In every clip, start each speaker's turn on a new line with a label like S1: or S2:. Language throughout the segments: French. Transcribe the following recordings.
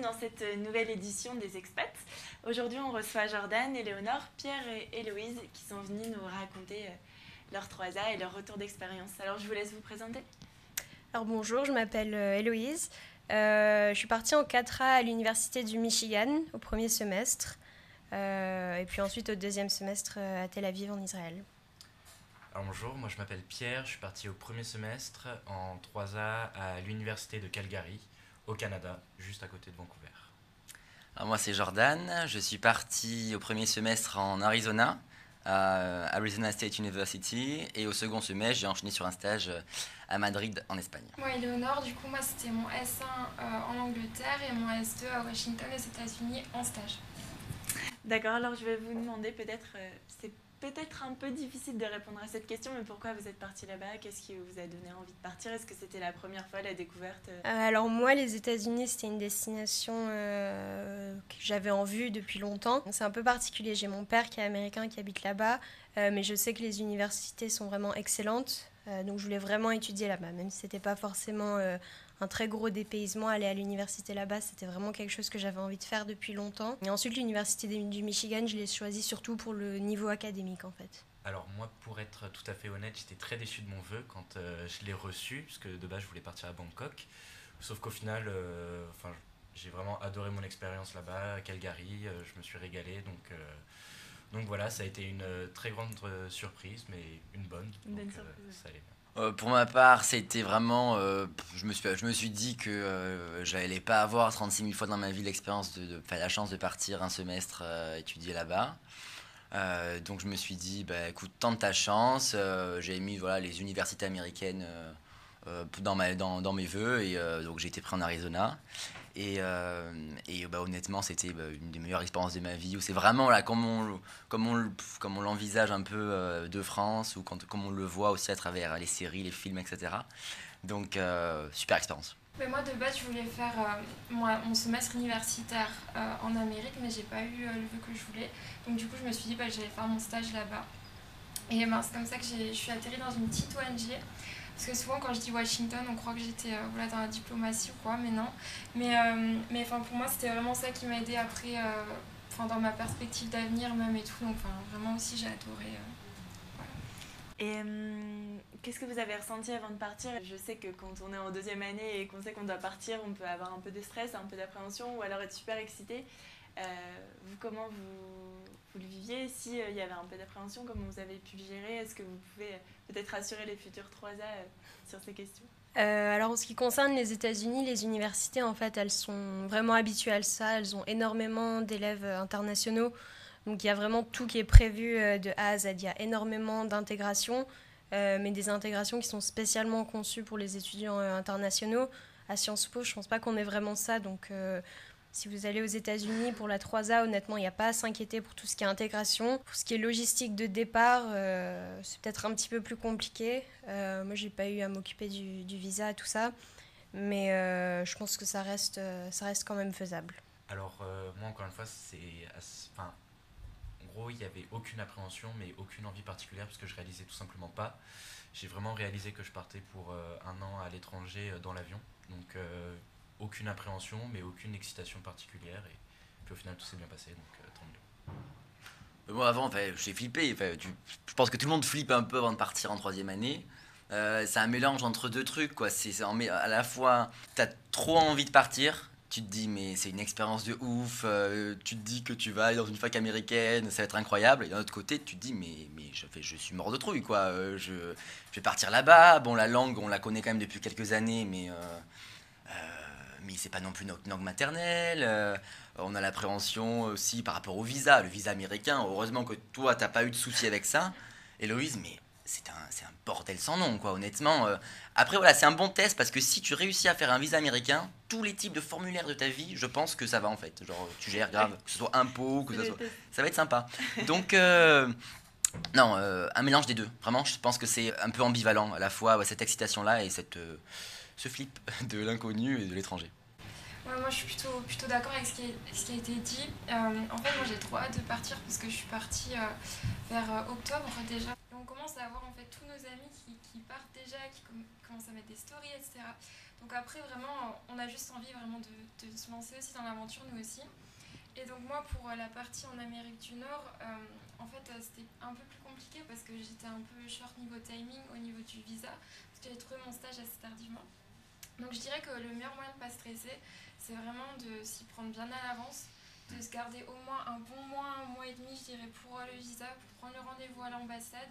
S1: dans cette nouvelle édition des Expats. Aujourd'hui, on reçoit Jordan, Éléonore, Pierre et Héloïse qui sont venus nous raconter leurs 3A et leur retour d'expérience. Alors, je vous laisse vous présenter.
S2: Alors bonjour, je m'appelle Héloïse. Je suis partie en 4A à l'Université du Michigan au premier semestre et puis ensuite au deuxième semestre à Tel Aviv en Israël.
S3: Alors bonjour, moi je m'appelle Pierre, je suis parti au premier semestre en 3A à l'université de Calgary, au Canada, juste à côté de Vancouver.
S4: Alors moi c'est Jordan, je suis parti au premier semestre en Arizona, à Arizona State University, et au second semestre j'ai enchaîné sur un stage à Madrid en Espagne.
S5: Moi Éléonore, du coup moi c'était mon S1 en Angleterre et mon S2 à Washington aux États-Unis en stage.
S1: D'accord, alors je vais vous demander c'est peut-être un peu difficile de répondre à cette question, mais pourquoi vous êtes parti là-bas? Qu'est-ce qui vous a donné envie de partir? Est-ce que c'était la première fois, la découverte?
S2: Alors moi, les États-Unis, c'était une destination que j'avais en vue depuis longtemps. C'est un peu particulier, j'ai mon père qui est américain qui habite là-bas, mais je sais que les universités sont vraiment excellentes, donc je voulais vraiment étudier là-bas, même si c'était pas forcément un très gros dépaysement. Aller à l'université là-bas, c'était vraiment quelque chose que j'avais envie de faire depuis longtemps. Et ensuite, l'université du Michigan, je l'ai choisie surtout pour le niveau académique en fait.
S3: Alors moi, pour être tout à fait honnête, j'étais très déçu de mon vœu quand je l'ai reçu, parce que de base je voulais partir à Bangkok. Sauf qu'au final, j'ai vraiment adoré mon expérience là-bas, à Calgary, je me suis régalé. Donc voilà, ça a été une très grande surprise, mais une bonne.
S1: Une bonne
S3: donc,
S1: surprise.
S3: ça allait bien.
S4: Pour ma part, c'était vraiment. Je me suis dit que j'allais pas avoir 36 000 fois dans ma vie l'expérience la chance de partir un semestre étudier là-bas. Donc je me suis dit, bah, écoute, tente ta chance. J'ai mis voilà, les universités américaines dans mes vœux et donc j'ai été pris en Arizona. Bah, honnêtement, c'était une des meilleures expériences de ma vie où c'est vraiment là, comme on l'envisage un peu de France ou comme on le voit aussi à travers les séries, les films, etc. Donc, super expérience.
S5: Mais moi de base je voulais faire mon semestre universitaire en Amérique, mais j'ai pas eu le vœu que je voulais. Donc du coup je me suis dit que j'allais faire mon stage là-bas. Et c'est comme ça que je suis atterrie dans une petite ONG. Parce que souvent quand je dis Washington, on croit que j'étais dans la diplomatie ou quoi, mais non. Mais pour moi c'était vraiment ça qui m'a aidée après, dans ma perspective d'avenir même et tout. Donc vraiment aussi j'ai adoré.
S1: Et qu'est-ce que vous avez ressenti avant de partir? Je sais que quand on est en deuxième année et qu'on sait qu'on doit partir, on peut avoir un peu de stress, un peu d'appréhension ou alors être super excité. Comment vous le viviez? S'il y avait un peu d'appréhension, comment vous avez pu le gérer? Est-ce que vous pouvez peut-être rassurer les futurs 3A sur ces questions?
S2: Alors en ce qui concerne les États-Unis, les universités en fait elles sont vraiment habituées à ça, elles ont énormément d'élèves internationaux, donc il y a vraiment tout qui est prévu de A à Z. Il y a énormément d'intégrations, mais des intégrations qui sont spécialement conçues pour les étudiants internationaux. À Sciences Po, je pense pas qu'on ait vraiment ça, donc si vous allez aux États-Unis pour la 3A, honnêtement, il n'y a pas à s'inquiéter pour tout ce qui est intégration. Pour ce qui est logistique de départ, c'est peut-être un petit peu plus compliqué. Moi, j'ai pas eu à m'occuper du visa, tout ça. Mais je pense que ça reste quand même faisable.
S3: Alors moi encore une fois, en gros, il n'y avait aucune appréhension, mais aucune envie particulière, parce que je réalisais tout simplement pas. J'ai vraiment réalisé que je partais pour un an à l'étranger dans l'avion. Donc aucune appréhension, mais aucune excitation particulière. Et puis au final, tout s'est bien passé, donc tant mieux.
S4: Moi avant, j'ai flippé. Je pense que tout le monde flippe un peu avant de partir en troisième année. C'est un mélange entre deux trucs, quoi. À la fois, t'as trop envie de partir. Tu te dis, mais c'est une expérience de ouf. Tu te dis que tu vas aller dans une fac américaine, ça va être incroyable. Et d'un autre côté, tu te dis, mais je suis mort de trouille, quoi. Je vais partir là-bas. Bon, la langue, on la connaît quand même depuis quelques années, mais c'est pas non plus notre langue maternelle. On a l'appréhension aussi par rapport au visa, le visa américain. Heureusement que toi, t'as pas eu de soucis avec ça. Héloïse, mais c'est un bordel sans nom, quoi, honnêtement. Après, voilà, c'est un bon test parce que si tu réussis à faire un visa américain, tous les types de formulaires de ta vie, je pense que ça va en fait. Genre, tu gères grave, que ce soit impôt, ça va être sympa. Donc, non, un mélange des deux. Vraiment, je pense que c'est un peu ambivalent à la fois, ouais, cette excitation-là et ce flip de l'inconnu et de l'étranger.
S5: Ouais, moi je suis plutôt d'accord avec ce qui a été dit. En fait moi j'ai trop hâte de partir parce que je suis partie vers octobre déjà. Et on commence à avoir en fait tous nos amis qui partent déjà, qui commencent à mettre des stories, etc. Donc après, vraiment, on a juste envie vraiment de se lancer aussi dans l'aventure, nous aussi. Et donc moi, pour la partie en Amérique du Nord, en fait, c'était un peu plus compliqué parce que j'étais un peu short niveau timing au niveau du visa, parce que j'avais trouvé mon stage assez tardivement. Donc je dirais que le meilleur moyen de ne pas stresser, c'est vraiment de s'y prendre bien à l'avance, de se garder au moins un bon mois, un mois et demi, je dirais, pour le visa, pour prendre le rendez-vous à l'ambassade.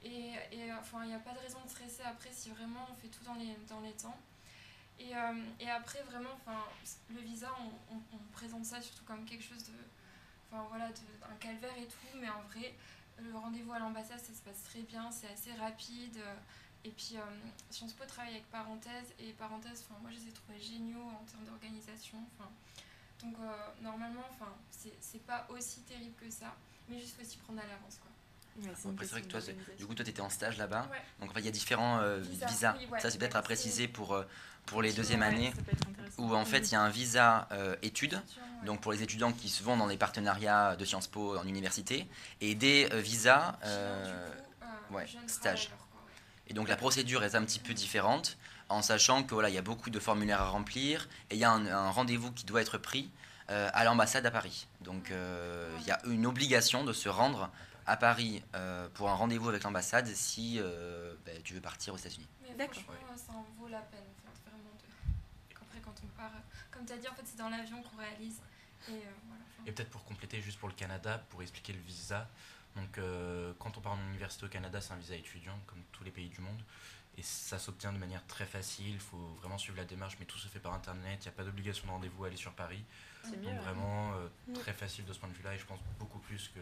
S5: Et enfin, il n'y a pas de raison de stresser après si vraiment on fait tout dans les temps. Et après, vraiment, le visa, on présente ça surtout comme quelque chose un calvaire et tout, mais en vrai, le rendez-vous à l'ambassade, ça se passe très bien, c'est assez rapide. Et puis, Sciences Po travaille avec Parenthèse, et Parenthèse, moi, je les ai trouvés géniaux en termes d'organisation. Donc, normalement, c'est pas aussi terrible que ça, mais juste faut s'y prendre à l'avance, quoi.
S1: Ouais,
S4: Après, c'est vrai que toi, du coup, toi, tu étais en stage là-bas.
S5: Ouais.
S4: Donc, en fait, il y a différents visas.
S5: Oui, ouais.
S4: Ça, c'est peut-être à préciser pour les deuxièmes
S1: Ouais,
S4: années,
S1: ça peut être intéressant.
S4: où en fait, il y a un visa études. Donc, pour les étudiants qui se vont dans les partenariats de Sciences Po en université, et des visas stage. Et donc, la procédure est un petit peu différente, en sachant que voilà, il y a beaucoup de formulaires à remplir, et il y a un rendez-vous qui doit être pris à l'ambassade à Paris. Donc, il y a une obligation de se rendre à Paris pour un rendez-vous avec l'ambassade si tu veux partir aux États-Unis.
S5: Mais
S1: D'accord.
S5: franchement, ça en vaut la peine, en fait, vraiment. Après, quand on part, comme tu as dit, en fait, c'est dans l'avion qu'on réalise. Et voilà.
S3: Et peut-être pour compléter, juste pour le Canada, pour expliquer le visa. Donc, quand on part en université au Canada, c'est un visa étudiant, comme tous les pays du monde. Et ça s'obtient de manière très facile. Il faut vraiment suivre la démarche, mais tout se fait par Internet. Il n'y a pas d'obligation de rendez-vous à aller sur Paris.
S1: C'est mieux.
S3: Donc,
S1: Ouais.
S3: vraiment très facile de ce point de vue-là. Et je pense beaucoup plus que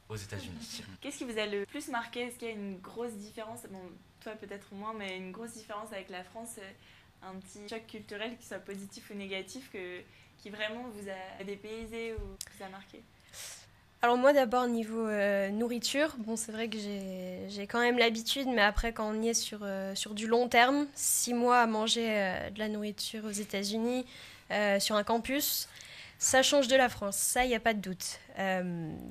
S3: aux États-Unis.
S1: Qu'est-ce qui vous a le plus marqué? Est-ce qu'il y a une grosse différence? Bon, toi peut-être moins, mais une grosse différence avec la France, un petit choc culturel, qu'il soit positif ou négatif, qui vraiment vous a dépaysé ou vous a marqué?
S2: Alors moi d'abord niveau nourriture, bon c'est vrai que j'ai quand même l'habitude, mais après quand on y est sur du long terme, 6 mois à manger de la nourriture aux États-Unis sur un campus, ça change de la France, ça il n'y a pas de doute.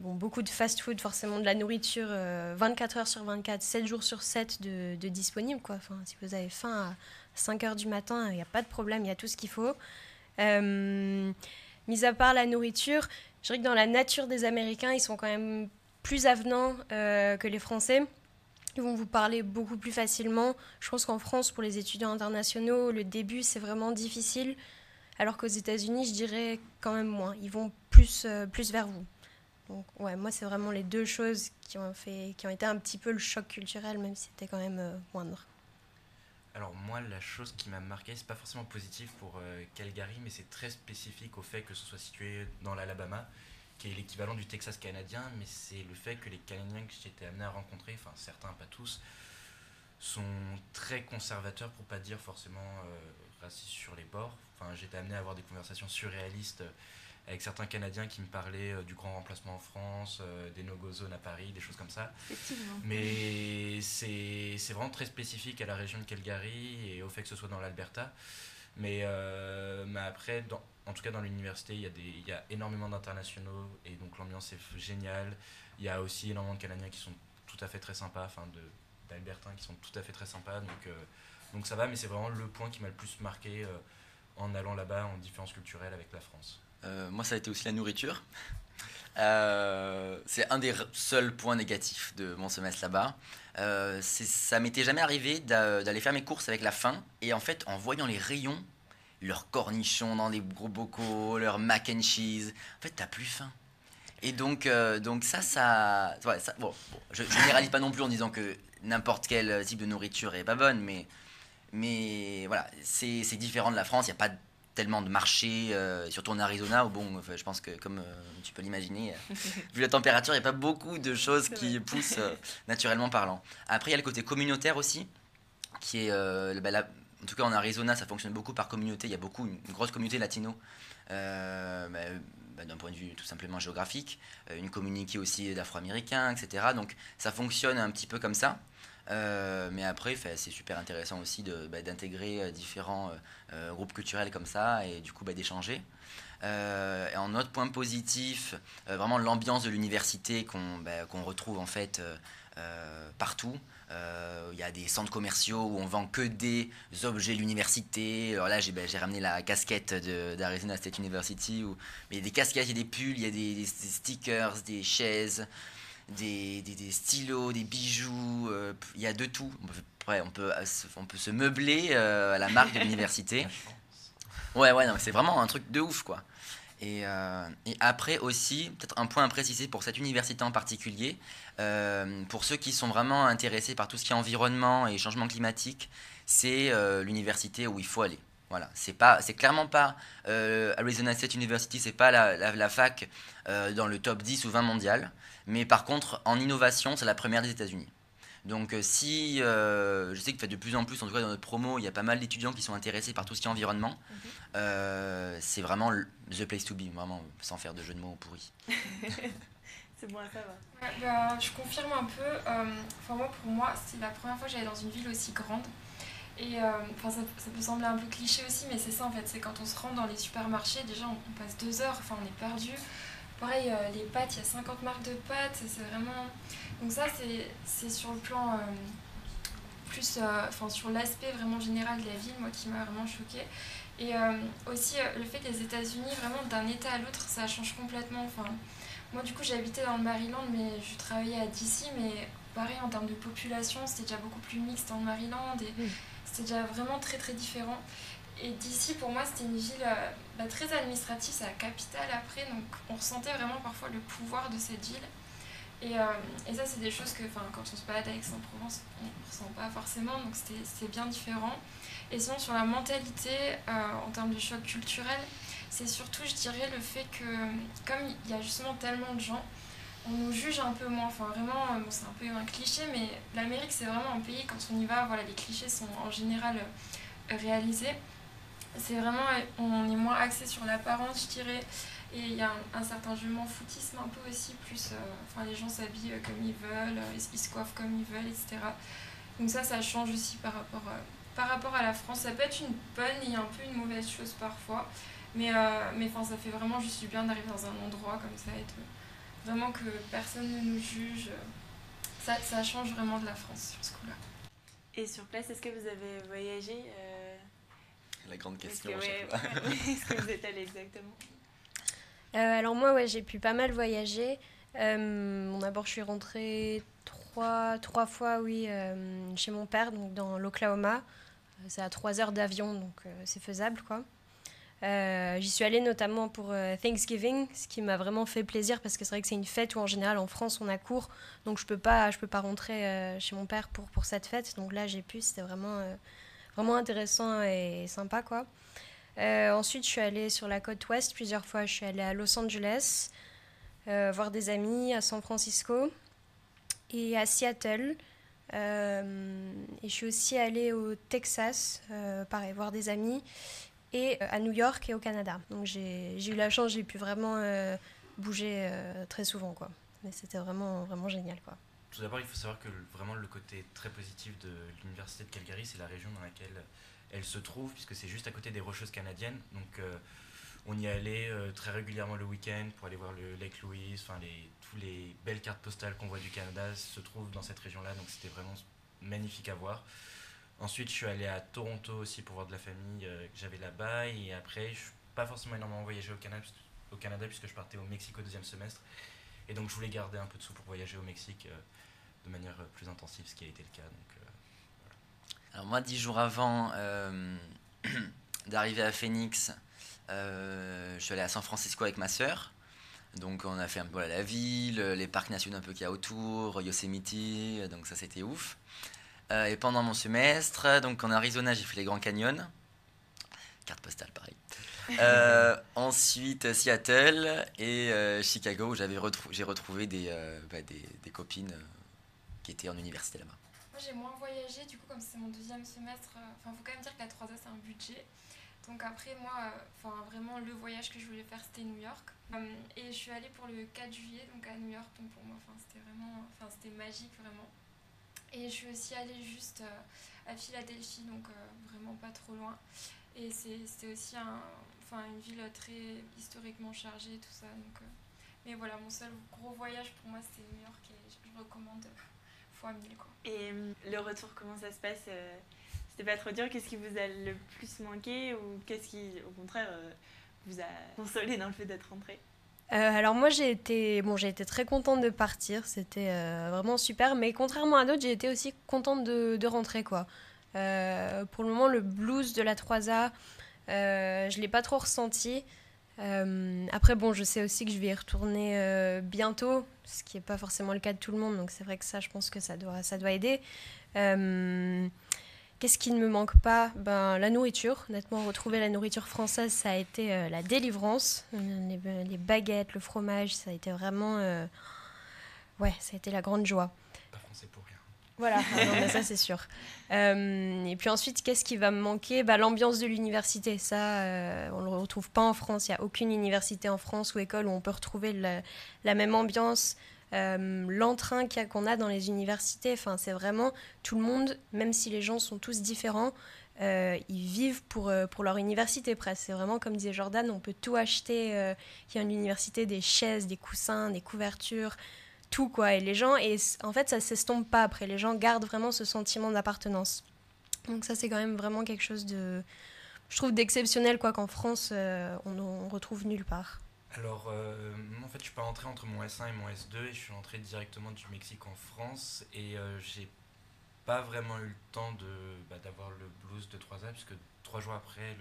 S2: Beaucoup de fast-food, forcément de la nourriture 24 heures sur 24, 7 jours sur 7 de disponible, quoi. Enfin, si vous avez faim à 5 heures du matin, il n'y a pas de problème, il y a tout ce qu'il faut. Mis à part la nourriture, je dirais que dans la nature des Américains, ils sont quand même plus avenants que les Français. Ils vont vous parler beaucoup plus facilement. Je pense qu'en France, pour les étudiants internationaux, le début, c'est vraiment difficile. Alors qu'aux États-Unis, je dirais quand même moins. Ils vont plus vers vous. Donc, ouais, moi, c'est vraiment les deux choses qui ont été un petit peu le choc culturel, même si c'était quand même moindre.
S3: Alors moi, la chose qui m'a marqué, c'est pas forcément positif pour Calgary, mais c'est très spécifique au fait que ce soit situé dans l'Alabama, qui est l'équivalent du Texas canadien, mais c'est le fait que les Canadiens que j'étais amené à rencontrer, enfin certains, pas tous, sont très conservateurs, pour pas dire forcément racistes sur les bords. Enfin, j'étais amené à avoir des conversations surréalistes avec certains Canadiens qui me parlaient du grand remplacement en France, des no-go zones à Paris, des choses comme ça.
S1: Effectivement.
S3: Mais c'est vraiment très spécifique à la région de Calgary et au fait que ce soit dans l'Alberta. Mais après, en tout cas dans l'université, il y a énormément d'internationaux et donc l'ambiance est géniale. Il y a aussi énormément de Canadiens qui sont tout à fait très sympas, d'Albertains qui sont tout à fait très sympas. Donc ça va, mais c'est vraiment le point qui m'a le plus marqué en allant là-bas en différence culturelle avec la France.
S4: Moi, ça a été aussi la nourriture. C'est un des seuls points négatifs de mon semestre là-bas. Ça m'était jamais arrivé d'aller faire mes courses avec la faim. Et en fait, en voyant les rayons, leurs cornichons dans des gros bocaux, leur mac and cheese, en fait, t'as plus faim. Et donc ça bon, je généralise pas non plus en disant que n'importe quel type de nourriture est pas bonne, mais voilà, c'est différent de la France. Il n'y a pas tellement de marchés, surtout en Arizona, où bon, je pense que comme tu peux l'imaginer, vu la température, il n'y a pas beaucoup de choses qui poussent naturellement parlant. Après, il y a le côté communautaire aussi, qui est, en tout cas en Arizona, ça fonctionne beaucoup par communauté. Il y a une grosse communauté latino, d'un point de vue tout simplement géographique, une communauté aussi d'Afro-Américains, etc. Donc ça fonctionne un petit peu comme ça. Mais après, c'est super intéressant aussi d'intégrer différents groupes culturels comme ça et du coup d'échanger. Et en autre point positif, vraiment l'ambiance de l'université qu'on retrouve en fait partout. Il y a des centres commerciaux où on vend que des objets de l'université. Alors là, j'ai ramené la casquette d'Arizona State University. Mais il y a des casquettes, il y a des pulls, il y a des stickers, des chaises, des stylos, des bijoux. Il y a de tout. On peut se meubler à la marque de l'université.
S3: La chance.
S4: Ouais, non, c'est vraiment un truc de ouf, quoi. Et après aussi, peut-être un point à préciser pour cette université en particulier, pour ceux qui sont vraiment intéressés par tout ce qui est environnement et changement climatique, c'est l'université où il faut aller. Voilà, c'est clairement pas Arizona State University, c'est pas la fac dans le top 10 ou 20 mondial, mais par contre en innovation, c'est la première des États-Unis. Donc si je sais que de plus en plus, en tout cas dans notre promo, il y a pas mal d'étudiants qui sont intéressés par tout ce qui est environnement. C'est vraiment the place to be, vraiment, sans faire de jeu de mots pourris.
S1: C'est bon à savoir.
S5: Ouais, je confirme un peu. Pour moi, c'est la première fois que j'allais dans une ville aussi grande. Et ça peut sembler un peu cliché aussi, mais c'est ça en fait. C'est quand on se rend dans les supermarchés, déjà on passe 2 heures, on est perdu. Pareil, les pâtes, il y a 50 marques de pâtes, c'est vraiment... Donc ça, c'est sur le plan sur l'aspect vraiment général de la ville, moi, qui m'a vraiment choquée. Et aussi, le fait que les États-Unis, vraiment, d'un état à l'autre, ça change complètement. Moi, du coup, j'habitais dans le Maryland, mais je travaillais à DC, mais pareil, en termes de population, c'était déjà beaucoup plus mixte dans le Maryland, et c'était déjà vraiment très, très différent. Et DC, pour moi, c'était une ville très administrative, c'est la capitale après, donc on ressentait vraiment parfois le pouvoir de cette ville. Et ça, c'est des choses que quand on se balade à Aix-en-Provence, on ne ressent pas forcément, donc c'est bien différent. Et sinon, sur la mentalité, en termes de choc culturel, c'est surtout, je dirais, le fait que, comme il y a justement tellement de gens, on nous juge un peu moins. Vraiment, c'est un peu un cliché, mais l'Amérique, c'est vraiment un pays, quand on y va, voilà, les clichés sont en général réalisés. C'est vraiment, on est moins axé sur l'apparence, je dirais. Et il y a un certain je m'en foutisme un peu aussi, plus les gens s'habillent comme ils veulent, ils se coiffent comme ils veulent, etc. Donc ça change aussi par rapport à la France. Ça peut être une bonne et un peu une mauvaise chose parfois, mais ça fait vraiment juste du bien d'arriver dans un endroit comme ça et vraiment que personne ne nous juge. Ça change vraiment de la France sur ce coup-là.
S1: Et sur place, est-ce que vous avez voyagé
S4: La grande question
S1: à
S4: chaque fois.
S1: Est-ce que vous êtes allé exactement
S2: Alors moi, ouais, j'ai pu pas mal voyager. D'abord, je suis rentrée trois fois, oui, chez mon père, donc dans l'Oklahoma. C'est à 3 heures d'avion, donc c'est faisable, quoi. J'y suis allée notamment pour Thanksgiving, ce qui m'a vraiment fait plaisir parce que c'est vrai que c'est une fête où en général en France on a cours, donc je peux pas rentrer chez mon père pour cette fête. Donc là j'ai pu, c'était vraiment intéressant et sympa, quoi. Ensuite, je suis allée sur la côte ouest plusieurs fois. Je suis allée à Los Angeles, voir des amis, à San Francisco et à Seattle. Et je suis aussi allée au Texas, pareil, voir des amis, et à New York et au Canada. Donc j'ai eu la chance, j'ai pu vraiment bouger très souvent, quoi. Mais c'était vraiment, vraiment génial, quoi.
S3: Tout d'abord, il faut savoir que vraiment le côté très positif de l'université de Calgary, c'est la région dans laquelle elle se trouve, puisque c'est juste à côté des Rocheuses canadiennes. Donc on y allait très régulièrement le week-end pour aller voir le Lake Louise, toutes les belles cartes postales qu'on voit du Canada se trouvent dans cette région-là, donc c'était vraiment magnifique à voir. Ensuite, je suis allé à Toronto aussi pour voir de la famille que j'avais là-bas, et après, je suis pas forcément énormément voyagé au Canada puisque je partais au Mexique au 2e semestre, et donc je voulais garder un peu de sous pour voyager au Mexique de manière plus intensive, ce qui a été le cas. Donc,
S4: Alors moi, 10 jours avant d'arriver à Phoenix, je suis allé à San Francisco avec ma sœur. Donc on a fait un peu la ville, les parcs nationaux un peu qu'il y a autour, Yosemite, donc ça c'était ouf. Et pendant mon semestre, donc en Arizona, j'ai fait les Grands Canyons. Carte postale, pareil. Ensuite, Seattle et Chicago, où j'ai retrouvé des copines qui étaient en université là-bas.
S5: Moi, j'ai moins voyagé, du coup, comme c'est mon 2e semestre, faut quand même dire que la 3A, c'est un budget. Donc après, moi, vraiment, le voyage que je voulais faire, c'était New York. Et je suis allée pour le 4 juillet, donc à New York. Donc pour moi, c'était magique, vraiment. Et je suis aussi allée juste à Philadelphie, donc vraiment pas trop loin. Et c'était aussi une ville très historiquement chargée, tout ça. Donc, mais voilà, mon seul gros voyage pour moi, c'était New York, et je recommande fois 1000 quoi.
S1: Et le retour, comment ça se passe C'était pas trop dur? Qu'est-ce qui vous a le plus manqué ou qu'est-ce qui, au contraire, vous a consolé dans le fait d'être rentré?
S2: Alors moi j'ai été très contente de partir, c'était vraiment super, mais contrairement à d'autres j'ai été aussi contente de rentrer quoi. Pour le moment le blues de la 3A, je l'ai pas trop ressenti. Après bon je sais aussi que je vais y retourner bientôt, ce qui n'est pas forcément le cas de tout le monde, donc c'est vrai que ça je pense que ça doit aider. Qu'est-ce qui ne me manque pas? La nourriture. Honnêtement, retrouver la nourriture française, ça a été la délivrance. Les baguettes, le fromage, ça a été vraiment... Ouais, ça a été la grande joie.
S3: Pas français pour rien.
S2: Voilà, non, mais ça c'est sûr. Et puis ensuite, qu'est-ce qui va me manquer? L'ambiance de l'université, ça, on ne le retrouve pas en France. Il n'y a aucune université en France ou école où on peut retrouver la même ambiance. L'entrain qu'on a dans les universités, c'est vraiment tout le monde, même si les gens sont tous différents, ils vivent pour leur université presque. C'est vraiment comme disait Jordan, on peut tout acheter. Il y a une université, des chaises, des coussins, des couvertures, tout quoi. Et les gens, en fait ça s'estompe pas après, les gens gardent vraiment ce sentiment d'appartenance. Donc ça c'est quand même vraiment quelque chose de, je trouve, d'exceptionnel quoi, qu'en France on retrouve nulle part.
S3: Alors, moi, en fait, je suis pas rentré entre mon S1 et mon S2 et je suis rentré directement du Mexique en France et j'ai pas vraiment eu le temps d'avoir le blues de 3A puisque 3 jours après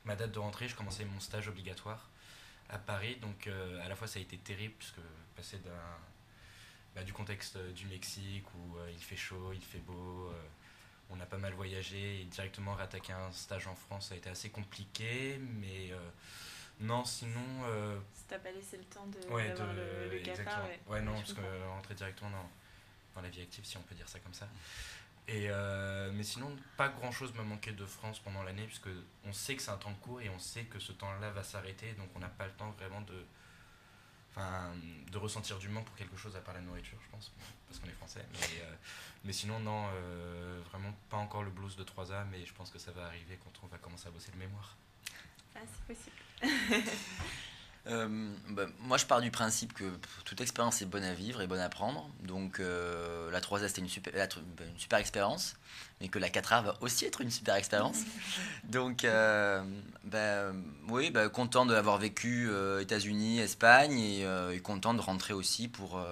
S3: ma date de rentrée, je commençais mon stage obligatoire à Paris. Donc, à la fois, ça a été terrible puisque passer du contexte du Mexique où il fait chaud, il fait beau, on a pas mal voyagé et directement réattaquer un stage en France, ça a été assez compliqué, mais... non, sinon...
S1: Ça t'a pas laissé le temps
S3: ouais,
S1: d'avoir le cafard?
S3: Ouais, non, parce qu'on rentrait directement dans la vie active, si on peut dire ça comme ça. Et, mais sinon, pas grand-chose m'a manqué de France pendant l'année, puisque on sait que c'est un temps court et on sait que ce temps-là va s'arrêter, donc on n'a pas le temps vraiment de ressentir du manque pour quelque chose à part la nourriture, je pense, parce qu'on est français. Mais sinon, non, vraiment pas encore le blues de 3A, mais je pense que ça va arriver quand on va commencer à bosser le mémoire.
S1: Ah, c'est possible.
S4: Moi je pars du principe que toute expérience est bonne à vivre et bonne à prendre, donc la 3A c'était une super expérience, mais que la 4A va aussi être une super expérience. Donc oui, content d'avoir vécu États-Unis, Espagne et content de rentrer aussi pour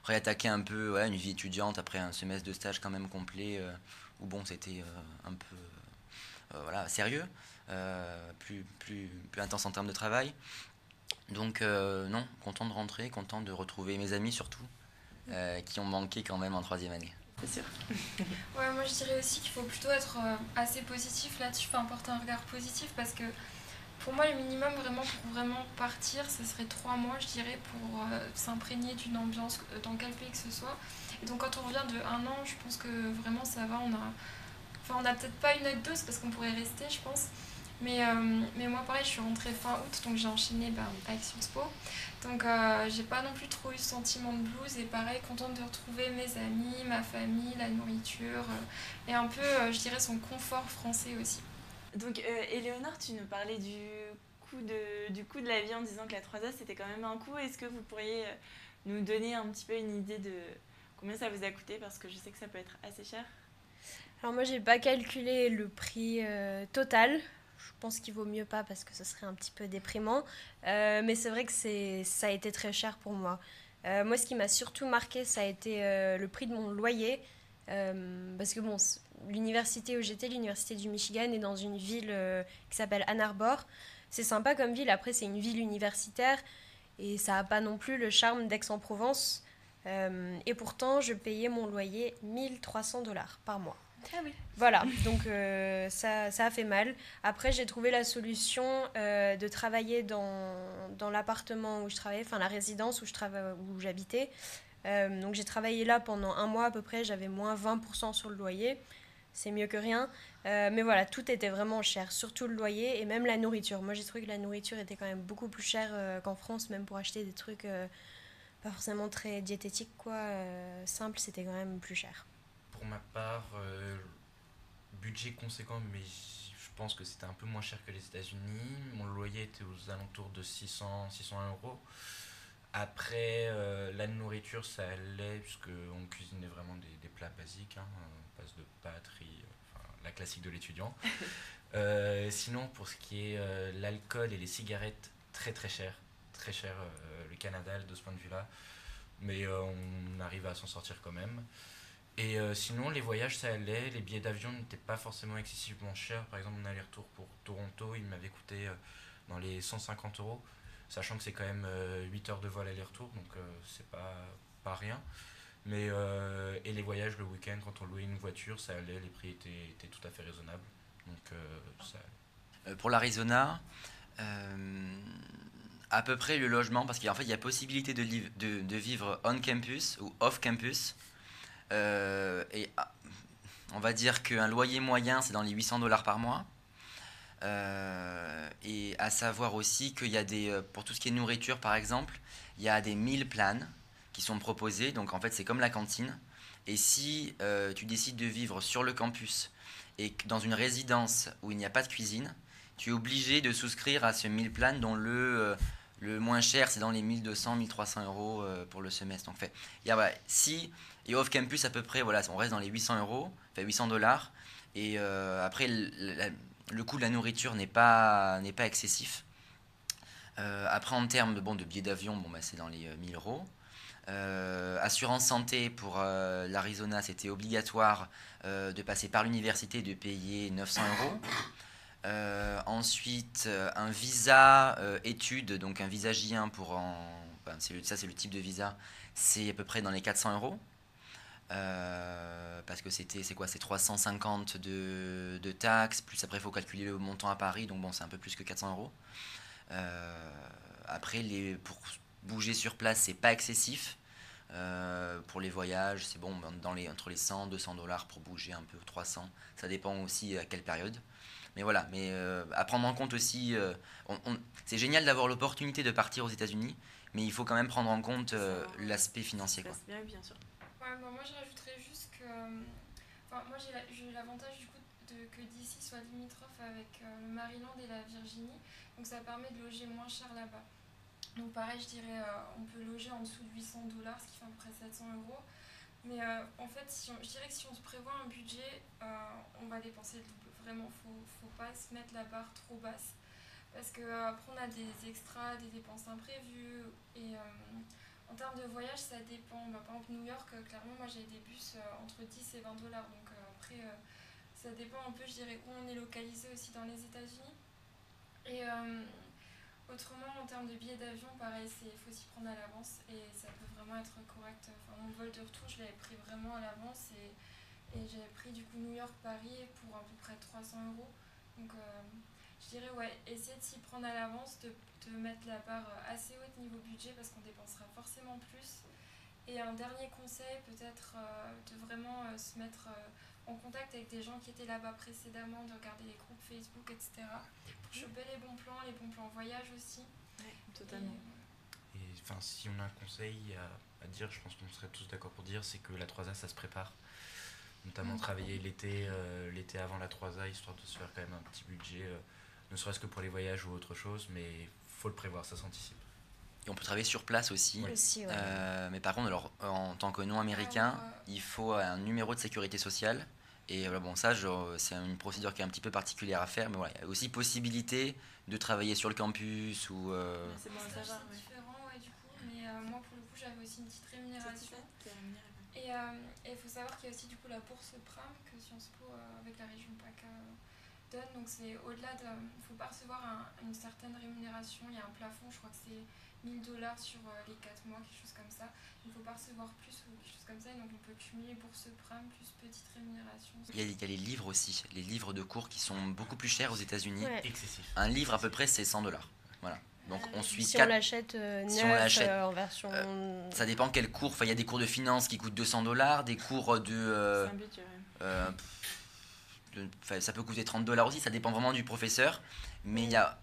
S4: réattaquer un peu une vie étudiante après un semestre de stage quand même complet où bon c'était un peu sérieux, plus intense en termes de travail. Donc non, content de rentrer, content de retrouver mes amis surtout, qui ont manqué quand même en 3e année.
S1: C'est sûr.
S5: Ouais, moi je dirais aussi qu'il faut plutôt être assez positif là-dessus, porter un regard positif parce que pour moi le minimum vraiment pour vraiment partir, ce serait 3 mois je dirais pour s'imprégner d'une ambiance dans quel pays que ce soit. Et donc quand on revient de 1 an, je pense que vraiment ça va, on a peut-être pas une autre dose parce qu'on pourrait rester je pense. Mais moi pareil je suis rentrée fin août donc j'ai enchaîné avec Sciences Po donc j'ai pas non plus trop eu ce sentiment de blues et pareil contente de retrouver mes amis, ma famille, la nourriture et un peu je dirais son confort français aussi.
S1: Donc Éléonore, tu nous parlais du coût de la vie en disant que la 3A c'était quand même un coût. Est-ce que vous pourriez nous donner un petit peu une idée de combien ça vous a coûté, parce que je sais que ça peut être assez cher?
S2: Alors moi j'ai pas calculé le prix total. Je pense qu'il vaut mieux pas parce que ce serait un petit peu déprimant. Mais c'est vrai que ça a été très cher pour moi. Moi, ce qui m'a surtout marqué, ça a été le prix de mon loyer. Parce que bon, l'université où j'étais, l'université du Michigan, est dans une ville qui s'appelle Ann Arbor. C'est sympa comme ville. Après, c'est une ville universitaire et ça n'a pas non plus le charme d'Aix-en-Provence. Et pourtant, je payais mon loyer 1 300 $ par mois.
S1: Ah oui.
S2: Voilà, donc ça a fait mal. Après, j'ai trouvé la solution de travailler dans l'appartement où je travaillais, la résidence où j'habitais. Donc j'ai travaillé là pendant 1 mois à peu près, j'avais moins 20% sur le loyer. C'est mieux que rien. Mais voilà, tout était vraiment cher, surtout le loyer et même la nourriture. Moi, j'ai trouvé que la nourriture était quand même beaucoup plus chère qu'en France, même pour acheter des trucs pas forcément très diététiques, simples, c'était quand même plus cher.
S3: Pour ma part, budget conséquent, mais je pense que c'était un peu moins cher que les États-Unis. Mon loyer était aux alentours de 600 €. Après, la nourriture, ça allait, puisqu'on cuisinait vraiment des plats basiques, hein, on passe de pâtes, riz, enfin, la classique de l'étudiant. Sinon, pour ce qui est l'alcool et les cigarettes, très cher le Canada de ce point de vue-là, mais on arrive à s'en sortir quand même. Et sinon, les voyages, ça allait, les billets d'avion n'étaient pas forcément excessivement chers. Par exemple, mon aller-retour pour Toronto, il m'avait coûté dans les 150 euros, sachant que c'est quand même 8 heures de vol aller-retour, donc c'est pas rien. Mais, et les voyages le week-end, quand on louait une voiture, ça allait, les prix étaient tout à fait raisonnables. Donc ça allait.
S4: Pour l'Arizona, à peu près le logement, parce qu'en fait il y a possibilité de vivre on campus ou off campus. On va dire qu'un loyer moyen c'est dans les 800 $ par mois. Et à savoir aussi qu'il y a pour tout ce qui est nourriture par exemple, il y a des meal plans qui sont proposés. Donc en fait c'est comme la cantine. Et si tu décides de vivre sur le campus et dans une résidence où il n'y a pas de cuisine, tu es obligé de souscrire à ce meal plan dont le moins cher c'est dans les 1200-1300 euros pour le semestre. Donc fait, il y a, voilà, si et off campus à peu près, voilà, on reste dans les 800 euros, enfin 800 $. Et après le coût de la nourriture n'est pas excessif. Après en termes de billets d'avion, c'est dans les 1000 euros. Assurance santé pour l'Arizona, c'était obligatoire de passer par l'université, de payer 900 euros. Ensuite, un visa études, donc un visa J1 c'est le type de visa, c'est à peu près dans les 400 euros. Parce que c'est 350 de taxes, plus après il faut calculer le montant à Paris, donc c'est un peu plus que 400 euros. Après, pour bouger sur place, c'est pas excessif. Pour les voyages, c'est entre les 100-200 $ pour bouger un peu, 300. Ça dépend aussi à quelle période. Mais voilà, à prendre en compte aussi, c'est génial d'avoir l'opportunité de partir aux États-Unis, mais il faut quand même prendre en compte l'aspect financier.
S1: Ça se passe bien, bien sûr.
S5: Ouais, moi je rajouterais juste que. Moi j'ai eu l'avantage du coup que DC soit limitrophe avec le Maryland et la Virginie, donc ça permet de loger moins cher là-bas. Donc pareil, je dirais, on peut loger en dessous de 800 $, ce qui fait à peu près 700 euros. Mais en fait, je dirais que si on se prévoit un budget, on va dépenser le double. Vraiment, faut pas se mettre la barre trop basse. Parce qu'après, on a des extras, des dépenses imprévues. Et en termes de voyage, ça dépend. Par exemple, New York, clairement, moi j'ai des bus entre 10 et 20 $. Donc après, ça dépend un peu, je dirais, où on est localisé aussi dans les États-Unis. Et autrement, en termes de billets d'avion, pareil, il faut s'y prendre à l'avance et ça peut vraiment être correct. Mon vol de retour, je l'avais pris vraiment à l'avance et j'avais pris du coup New York-Paris pour à peu près 300 euros. Donc je dirais, ouais, essayer de s'y prendre à l'avance, de mettre la barre assez haute niveau budget parce qu'on dépensera forcément plus. Et un dernier conseil, peut-être de vraiment se mettre en contact avec des gens qui étaient là-bas précédemment, de regarder les groupes Facebook, etc. Pour choper les bons plans voyage aussi.
S1: Ouais, totalement.
S3: Et si on a un conseil à dire, je pense qu'on serait tous d'accord pour dire, c'est que la 3A ça se prépare. Notamment travailler l'été avant la 3A, histoire de se faire quand même un petit budget, ne serait-ce que pour les voyages ou autre chose, mais faut le prévoir, ça s'anticipe.
S4: Et on peut travailler sur place aussi.
S3: Oui.
S2: Ouais.
S4: Mais par contre, alors, en tant que non-américain, il faut un numéro de sécurité sociale. Et ça, c'est une procédure qui est un petit peu particulière à faire. Mais voilà, il y a aussi possibilité de travailler sur le campus ou...
S1: C'est bon à savoir,
S5: c'est différent, ouais, du coup. Mais moi, pour le coup, j'avais aussi une petite rémunération. Et il faut savoir qu'il y a aussi du coup la bourse Pram que Sciences Po avec la région PACA donne. Donc c'est au-delà de... Il ne faut pas recevoir une certaine rémunération. Il y a un plafond, je crois que c'est 1000 $ sur les 4 mois, quelque chose comme ça. Il ne faut pas recevoir plus ou quelque chose comme ça. Et donc on peut cumuler bourse Pram plus petite rémunération.
S4: Il y a les livres aussi, les livres de cours qui sont beaucoup plus chers aux États-Unis.
S2: Ouais.
S3: Excessif.
S4: Un livre à peu près c'est 100 $. Voilà. Donc on suit
S2: Si on l'achète neuf en version...
S4: ça dépend quel cours. Enfin, il y a des cours de finance qui coûtent 200 $, des cours de...
S1: c'est un budget, ouais.
S4: ça peut coûter 30 $ aussi, ça dépend vraiment du professeur. Mais il y a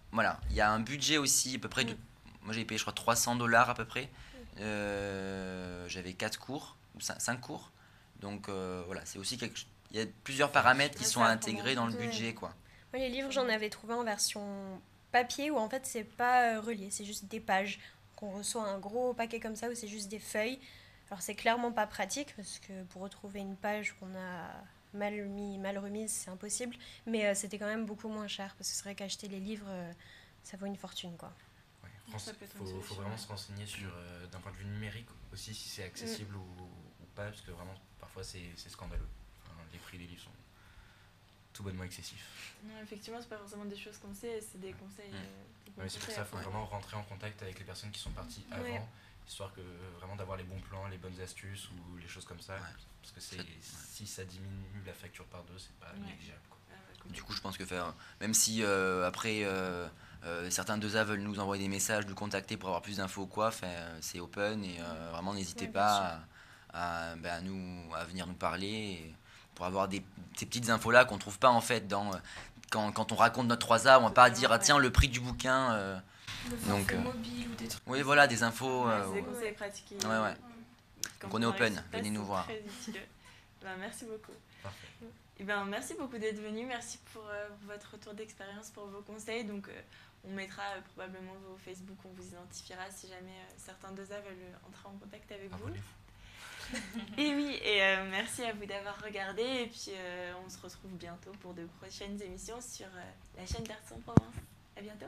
S4: un budget aussi à peu près de... Moi j'ai payé je crois 300 $ à peu près. J'avais 4 cours, ou 5 cours. Donc voilà, c'est aussi il y a plusieurs paramètres qui sont intégrés dans le budget, quoi.
S2: Moi, les livres, j'en avais trouvé en version papier où en fait c'est pas relié, c'est juste des pages. qu'on reçoit un gros paquet comme ça où c'est juste des feuilles. Alors c'est clairement pas pratique parce que pour retrouver une page qu'on a mal remise, c'est impossible. Mais c'était quand même beaucoup moins cher parce que c'est vrai qu'acheter les livres, ça vaut une fortune, quoi.
S3: Ouais,
S1: Ça peut être une
S3: faut
S1: solution,
S3: vraiment
S1: ouais.
S3: se renseigner sur, d'un point de vue numérique aussi, si c'est accessible ou pas, parce que vraiment, parfois, c'est scandaleux. Enfin, les prix des livres sont tout bonnement excessifs.
S1: Non, effectivement, c'est pas forcément des choses qu'on sait, c'est des conseils. Des bons
S3: Ouais, c'est pour
S1: conseils
S3: ça
S1: à
S3: qu'il faut
S1: prendre.
S3: vraiment rentrer en contact avec les personnes qui sont parties avant,
S2: Ouais.
S3: histoire que vraiment d'avoir les bons plans, les bonnes astuces ou les choses comme ça.
S4: Ouais.
S3: Parce que si ça diminue la facture par deux, c'est pas
S1: Ouais.
S3: négligeable, quoi.
S1: Ah ouais,
S4: Du coup, je pense que faire, même si après certains 2A veulent nous envoyer des messages, nous contacter pour avoir plus d'infos ou quoi, c'est open et vraiment n'hésitez
S2: Ouais, bien
S4: pas à venir nous parler pour avoir ces petites infos là qu'on trouve pas en fait quand on raconte notre 3A, on va pas dire ah, tiens le prix du bouquin.
S5: Le
S4: Donc,
S5: forfait mobile ou des trucs.
S4: Oui, voilà, des infos.
S1: Ouais, c'est des conseils pratiques.
S4: Ouais.
S1: Quand
S4: Donc on est
S1: on
S4: open,
S1: arrive sur place,
S4: venez nous
S1: c'est
S4: voir.
S1: Très utile. Merci beaucoup.
S3: Parfait.
S1: Et merci beaucoup d'être venu. Merci pour votre retour d'expérience, pour vos conseils. Donc, on mettra probablement vos Facebook, on vous identifiera si jamais certains 2A veulent entrer en contact avec vous.
S3: Abonnez-vous.
S1: Et oui, merci à vous d'avoir regardé. Et puis, on se retrouve bientôt pour de prochaines émissions sur la chaîne d'Arts en Provence. À bientôt.